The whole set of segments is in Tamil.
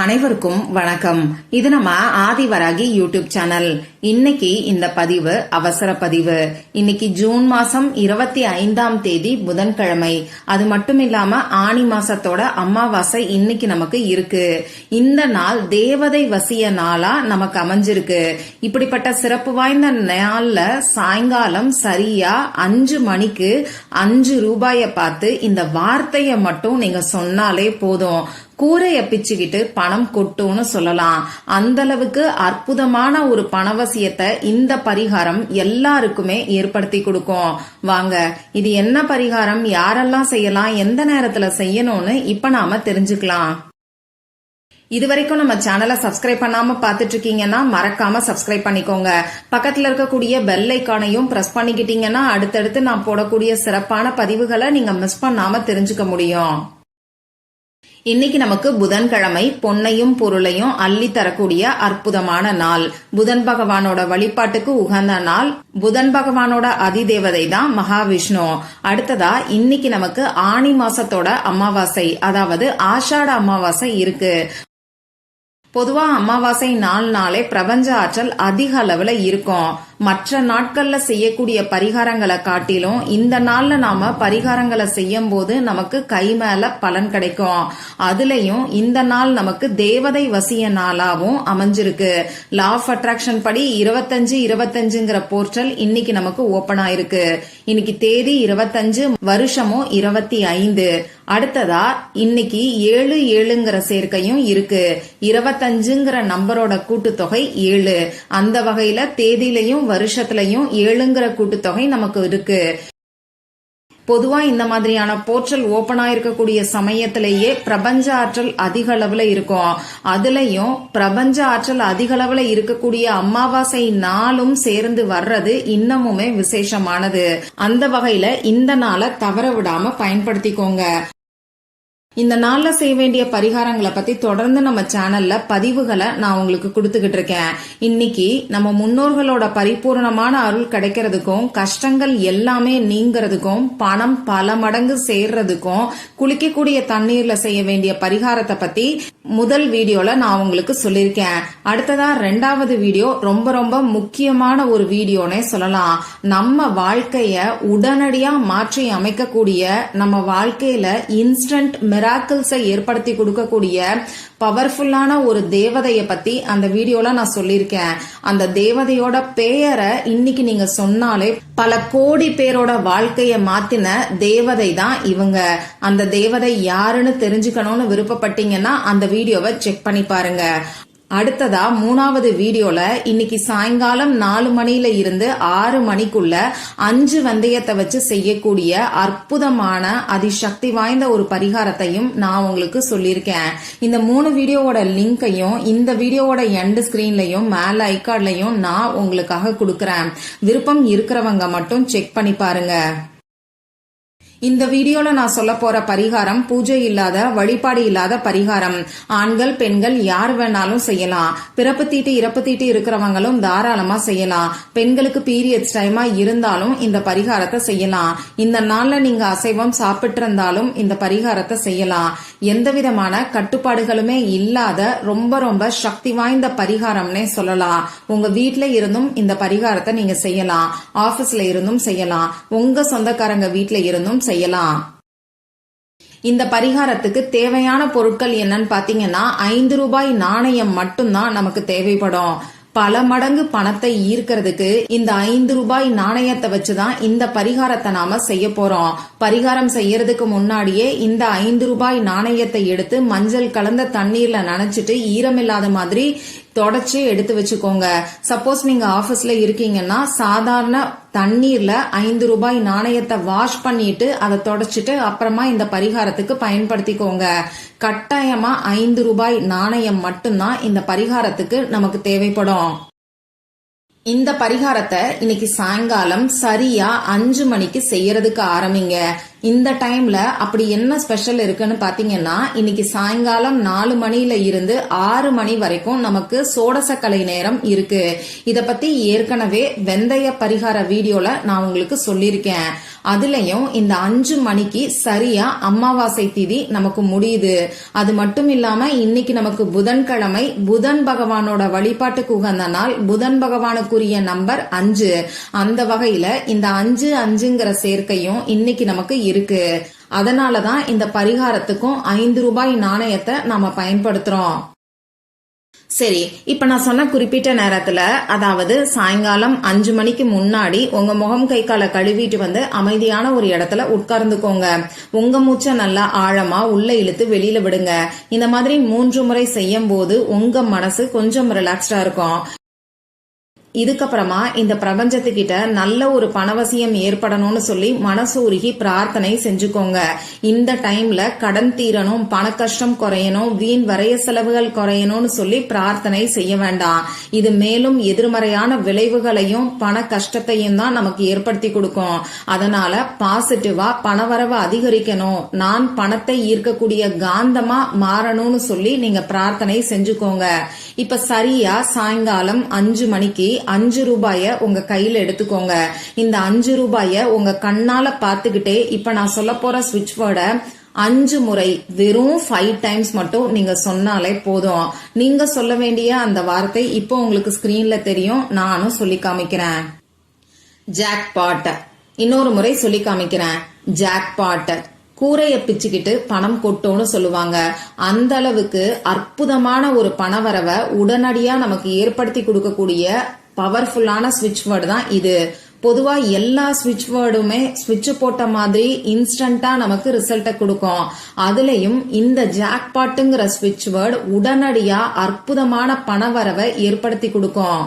அனைவருக்கும் வணக்கம். இது நம்ம ஆதிவராகி யூடியூப் சேனல். இன்னைக்கு இந்த பதிவு அவசர பதிவு. இன்னைக்கு ஜூன் மாசம் 25ஆம் தேதி புதன்கிழமை. அது மட்டும் இல்லாம ஆனி மாசத்தோட அமாவாசை இன்னைக்கு நமக்கு இருக்கு. இந்த நாள் தேவதை வசிய நாளா நமக்கு அமைஞ்சிருக்கு. இப்படிப்பட்ட சிறப்பு வாய்ந்த நாள்ல சாயங்காலம் சரியா 5 மணிக்கு 5 ரூபாய பார்த்து இந்த வார்த்தைய மட்டும் நீங்க சொன்னாலே போதும், கூரைய பிச்சுக்கிட்டு பணம் கொட்டும்னு சொல்லலாம். அந்த அளவுக்கு அற்புதமான ஒரு பணவசியத்தை இந்த பரிகாரம் எல்லாருக்குமே ஏற்படுத்தி கொடுக்கும். வாங்க, இது என்ன பரிகாரம், யாரெல்லாம் செய்யலாம், எந்த நேரத்துல செய்யணும்னு இப்ப நாம தெரிஞ்சுக்கலாம். இதுவரைக்கும் நம்ம சேனலை சப்ஸ்கிரைப் பண்ணாம பாத்துட்டு இருக்கீங்கன்னா மறக்காம சப்ஸ்கிரைப் பண்ணிக்கோங்க. பக்கத்துல இருக்கக்கூடிய பெல் ஐகானையும் பிரஸ் பண்ணிக்கிட்டீங்கன்னா அடுத்தடுத்து நான் போடக்கூடிய சிறப்பான பதிவுகளை நீங்க மிஸ் பண்ணாம தெரிஞ்சுக்க முடியும். இன்னைக்கு நமக்கு புதன்கிழமை, பொன்னையும் பொருளையும் அள்ளி தரக்கூடிய அற்புதமான நாள். புதன் பகவானோட வழிபாட்டுக்கு உகந்த நாள். புதன் பகவானோட அதிதேவதை தான் மகாவிஷ்ணு. அடுத்ததா இன்னைக்கு நமக்கு ஆனி மாசத்தோட அமாவாசை, அதாவது ஆஷாட அமாவாசை இருக்கு. பொதுவா அமாவாசை நாளே பிரபஞ்ச ஆற்றல் அதிக அளவுல இருக்கும். மற்ற நாட்கள்ல செய்யக்கூடிய பரிகாரங்களை காட்டிலும் இந்த நாள்ல நாம பரிகாரங்களை செய்யும் போது நமக்கு கை மேல பலன் கிடைக்கும். அதுலயும் இந்த நாள் நமக்கு தேவதை வசிய நாளாவும் அமைஞ்சிருக்கு. லா ஆஃப் அட்ராக்ஷன் படி 25-25ங்கிற போர்ட்டல் இன்னைக்கு நமக்கு ஓபன் ஆயிருக்கு. இன்னைக்கு தேதி 25, வருஷமும் 25. அடுத்ததா இன்னைக்கு 7-7ங்கிற சேர்க்கையும் இருக்கு. 25ங்கிற நம்பரோட கூட்டுத்தொகை 7. அந்த வகையில தேதியிலையும் வருஷத்திலையும் 7ங்கிற கூட்டுத்தொகை நமக்கு இருக்கு. பொதுவா இந்த மாதிரியான போர்ட்டல் ஓபன் ஆயிருக்கக்கூடிய சமயத்திலேயே பிரபஞ்ச ஆற்றல் அதிக அளவுல இருக்கும். அதுலயும் பிரபஞ்ச ஆற்றல் அதிக அளவுல இருக்கக்கூடிய அமாவாசை நாளும் சேர்ந்து வர்றது இன்னமுமே விசேஷமானது. அந்த வகையில இந்த நாளை தவற விடாம பயன்படுத்திக்கோங்க. இந்த நாள்ல செய்ய வேண்டிய பரிகாரங்களை பத்தி தொடர்ந்து நம்ம சேனல்ல பதிவுகளை நான் உங்களுக்கு கொடுத்துக்கிட்டு இருக்கேன். இன்னைக்கு நம்ம முன்னோர்களோட பரிபூர்ணமான அருள் கிடைக்கிறதுக்கும், கஷ்டங்கள் எல்லாமே நீங்கிறதுக்கும், பணம் பல மடங்கு சேர்றதுக்கும் குளிக்கக்கூடிய தண்ணீர்ல செய்ய வேண்டிய பரிகாரத்தை பத்தி முதல் வீடியோல நான் உங்களுக்கு சொல்லியிருக்கேன். அடுத்ததா 2வது வீடியோ ரொம்ப ரொம்ப முக்கியமான ஒரு வீடியோனே சொல்லலாம். நம்ம வாழ்க்கைய உடனடியா மாற்றி அமைக்கக்கூடிய, நம்ம வாழ்க்கையில இன்ஸ்டன்ட் மிராக்கிள்ஸை ஏற்படுத்தி கொடுக்கக்கூடிய பவர்ஃபுல்லான ஒரு தேவதைய பத்தி அந்த வீடியோல நான் சொல்லியிருக்கேன். அந்த தேவதையோட பெயரை இன்னைக்கு நீங்க சொன்னாலே பல கோடி பேரோட வாழ்க்கைய மாத்தின தேவதை தான் இவங்க. அந்த தேவதை யாருன்னு தெரிஞ்சுக்கணும்னு விருப்பப்பட்டீங்கன்னா அந்த வீடியோவை செக் பண்ணி பாருங்க. அடுத்ததா 3வது வீடியோல இன்னைக்கு சாயங்காலம் 4 மணில இருந்து 6 மணிக்குள்ள 5 வெந்தயத்தை வச்சு செய்யக்கூடிய அற்புதமான அதிசக்தி வாய்ந்த ஒரு பரிகாரத்தையும் நான் உங்களுக்கு சொல்லியிருக்கேன். இந்த 3 வீடியோவோட லிங்கையும் இந்த வீடியோவோட எண்ட் ஸ்கிரீன்லயும் மேல ஐகார்ட்லயும் நான் உங்களுக்காக கொடுக்கறேன். விருப்பம் இருக்கிறவங்க மட்டும் செக் பண்ணி பாருங்க. இந்த வீடியோல நான் சொல்ல போற பரிகாரம் பூஜை இல்லாத, வழிபாடு இல்லாத பரிகாரம். ஆண்கள் பெண்கள் யார் வேணாலும் செய்யலாம். பிறப்பு தீட்டு இறப்பு தீட்டு இருக்கிறவங்களும் தாராளமா செய்யலாம். பெண்களுக்கு பீரியட்ஸ் டைமா இருந்தாலும் இந்த பரிகாரத்தை செய்யலாம். இந்த நாள்ல நீங்க அசைவம் சாப்பிட்டு இருந்தாலும் இந்த பரிகாரத்தை செய்யலாம். எந்த விதமான கட்டுப்பாடுகளுமே இல்லாத ரொம்ப ரொம்ப சக்தி வாய்ந்த பரிகாரம்னே சொல்லலாம். உங்க வீட்ல இருந்தும் இந்த பரிகாரத்தை நீங்க செய்யலாம். ஆபீஸ்ல இருந்தும் செய்யலாம். உங்க சொந்தக்காரங்க வீட்ல இருந்தும் செய்யலாம். இந்த பரிகாரத்துக்கு தேவையான பொருட்கள் என்னன்னு பாத்தீங்கன்னா 5 ரூபாய் நாணயம் மட்டும்தான் நமக்கு தேவைப்படும். பல மடங்கு பணத்தை ஈர்க்கிறதுக்கு இந்த 5 ரூபாய் நாணயத்தை வச்சுதான் இந்த பரிகாரத்தை நாம செய்ய போறோம். பரிகாரம் செய்யறதுக்கு முன்னாடியே இந்த 5 ரூபாய் நாணயத்தை எடுத்து மஞ்சள் கலந்த தண்ணீர்ல நனைச்சிட்டு ஈரமில்லாத மாதிரி தொடச்சு எடுத்து வச்சுக்கோங்க. சப்போஸ் நீங்க ஆபீஸ்ல இருக்கீங்கன்னா சாதாரண தண்ணீர்ல 5 ரூபாய் நாணயத்தை வாஷ் பண்ணிட்டு அதை தொடச்சிட்டு அப்புறமா இந்த பரிகாரத்துக்கு பயன்படுத்திக்கோங்க. கட்டாயமா 5 ரூபாய் நாணயம் மட்டும்தான் இந்த பரிகாரத்துக்கு நமக்கு தேவைப்படும். இந்த பரிகாரத்தை இன்னைக்கு சாயங்காலம் சரியா 5 மணிக்கு செய்யறதுக்கு ஆரம்பிங்க. இந்த டைம்ல அப்படி என்ன ஸ்பெஷல் இருக்குன்னு பாத்தீங்கன்னா, இன்னைக்கு சாயங்காலம் 4 மணில இருந்து 6 மணி வரைக்கும் நமக்கு சோடசக்கலை நேரம் இருக்கு. இத பத்தி ஏற்கனவே வெந்தய பரிகார வீடியோல நான் உங்களுக்கு சொல்லியிருக்கேன். அதுலயும் இந்த 5 மணிக்கு சரியா அமாவாசை திதி நமக்கு முடியுது. அது மட்டும் இல்லாம இன்னைக்கு நமக்கு புதன்கிழமை, புதன் பகவானோட வழிபாட்டுக்கு உகந்த நாள், புதன் பகவானுக்குரிய நம்பர் 5. அந்த வகையில இந்த 5-5ங்கிற சேர்க்கையும் இன்னைக்கு நமக்கு இருக்கு. அதனாலதான் இந்த பரிகாரத்துக்கும் 5 ரூபாய் நாணயத்தை நாம பயன்படுத்துறோம். சரி, இப்ப நான் சொன்ன குறிப்பிட்ட நேரத்துல, அதாவது சாயங்காலம் 5 மணிக்கு முன்னாடி உங்க முகம் கை காலை கழுவிட்டு வந்து அமைதியான ஒரு இடத்துல உட்கார்ந்துக்கோங்க. உங்க மூச்சை நல்லா ஆழமா உள்ள இழுத்து வெளியில விடுங்க. இந்த மாதிரி 3 முறை செய்யும் போது உங்க மனசு கொஞ்சம் ரிலாக்ஸ்டா இருக்கும். இதுக்கப்புறமா இந்த பிரபஞ்சத்துக்கிட்ட நல்ல ஒரு பணவசியம் ஏற்படணும்னு சொல்லி மனசு உருகி பிரார்த்தனை செஞ்சுக்கோங்க. இந்த டைம்ல கடன் தீரணும், பண கஷ்டம் குறையணும், வீண் வரைய செலவுகள் குறையணும்னு சொல்லி பிரார்த்தனை செய்ய வேண்டாம். இது மேலும் எதிர்மறையான விளைவுகளையும் பண கஷ்டத்தையும் தான் நமக்கு ஏற்படுத்தி கொடுக்கும். அதனால பாசிட்டிவா பணவரவு அதிகரிக்கணும், நான் பணத்தை ஈர்க்கக்கூடிய காந்தமா மாறணும்னு சொல்லி நீங்க பிரார்த்தனை செஞ்சுக்கோங்க. இப்ப சரியா சாயங்காலம் 5 மணிக்கு 5 ரூபாய உங்க கையில எடுத்துக்கோங்க. இந்த 5 ரூபாய உங்க கண்ணால பாத்துக்கிட்டே இப்ப நான் சொல்ல போற ஸ்விட்ச் வேர்டை 5 முறை வெறும் 5 டைம்ஸ் மட்டும் நீங்க சொன்னாலே போதும். நீங்க சொல்ல வேண்டிய அந்த வார்த்தை இப்போ உங்களுக்கு ஸ்கிரீன்ல தெரியும். நானும் சொல்லி காமிக்கிறேன். ஜாக்பாட். இன்னொரு முறை சொல்லி காமிக்கிறேன். ஜாக்பாட். கூரைய பிச்சுக்கிட்டு பணம் கொட்டோன்னு சொல்லுவாங்க. அந்த அளவுக்கு அற்புதமான ஒரு பணவரவை உடனடியா நமக்கு ஏற்படுத்தி கொடுக்கக்கூடிய பவர்ஃபுல்லான ஸ்விட்ச் வேர்டு தான் இது. பொதுவா எல்லா ஸ்விட்ச் வேர்டுமே ஸ்விட்ச் போட்ட மாதிரி இன்ஸ்டன்டா நமக்கு ரிசல்ட்டை கொடுக்கும். அதுலயும் இந்த ஜாக்பாட்டுங்கிற ஸ்விட்ச் வேர்டு உடனடியா அற்புதமான பணவரவை ஏற்படுத்தி கொடுக்கும்.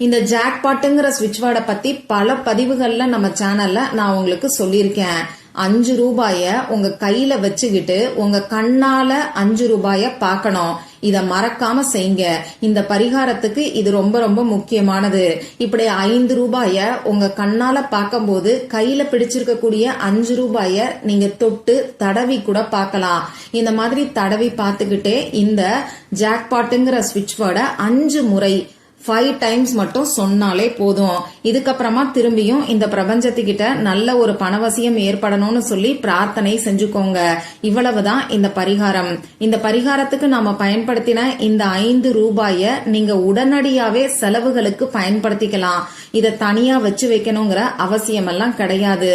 இந்த ஜாக்பாட்டுங்கிற ஸ்விட்ச் வேர்டை பத்தி பல பதிவுகள்ல நம்ம சேனல்ல நான் உங்களுக்கு சொல்லியிருக்கேன். 5 ரூபாய உங்க கையில வச்சுக்கிட்டு உங்க கண்ணால 5 ரூபாய பார்க்கணும். இத மறக்காம செய்யுங்க. இந்த பரிகாரத்துக்கு இது ரொம்ப ரொம்ப முக்கியமானது. இப்படி 5 ரூபாய உங்க கண்ணால பார்க்கும்போது கையில பிடிச்சிருக்கக்கூடிய 5 ரூபாய நீங்க தொட்டு தடவி கூட பார்க்கலாம். இந்த மாதிரி தடவி பார்த்துக்கிட்டே இந்த ஜாக்பாட்டுங்கிற ஸ்விட்ச் வேர்டை 5 முறை 5 டைம்ஸ் மட்டும் சொன்னாலே போதும். இதுக்கப்புறமா திரும்பியும் இந்த பிரபஞ்சத்துக்கிட்ட நல்ல ஒரு பணவசியம் ஏற்படணும்னு சொல்லி பிரார்த்தனை செஞ்சுக்கோங்க. இவ்வளவுதான் இந்த பரிகாரம். இந்த பரிகாரத்துக்கு நாம பயன்படுத்தின இந்த 5 ரூபாய நீங்க உடனடியாவே செலவுகளுக்கு பயன்படுத்திக்கலாம். இத தனியா வச்சு வைக்கணுங்கிற அவசியம் எல்லாம் கிடையாது.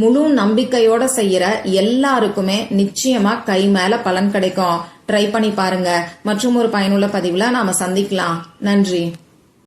முழு நம்பிக்கையோட செய்யற எல்லாருக்குமே நிச்சயமா கை மேல பலன் கிடைக்கும். ட்ரை பண்ணி பாருங்க. மற்றும் ஒரு பயனுள்ள பதிவுல நாம சந்திக்கலாம். நன்றி.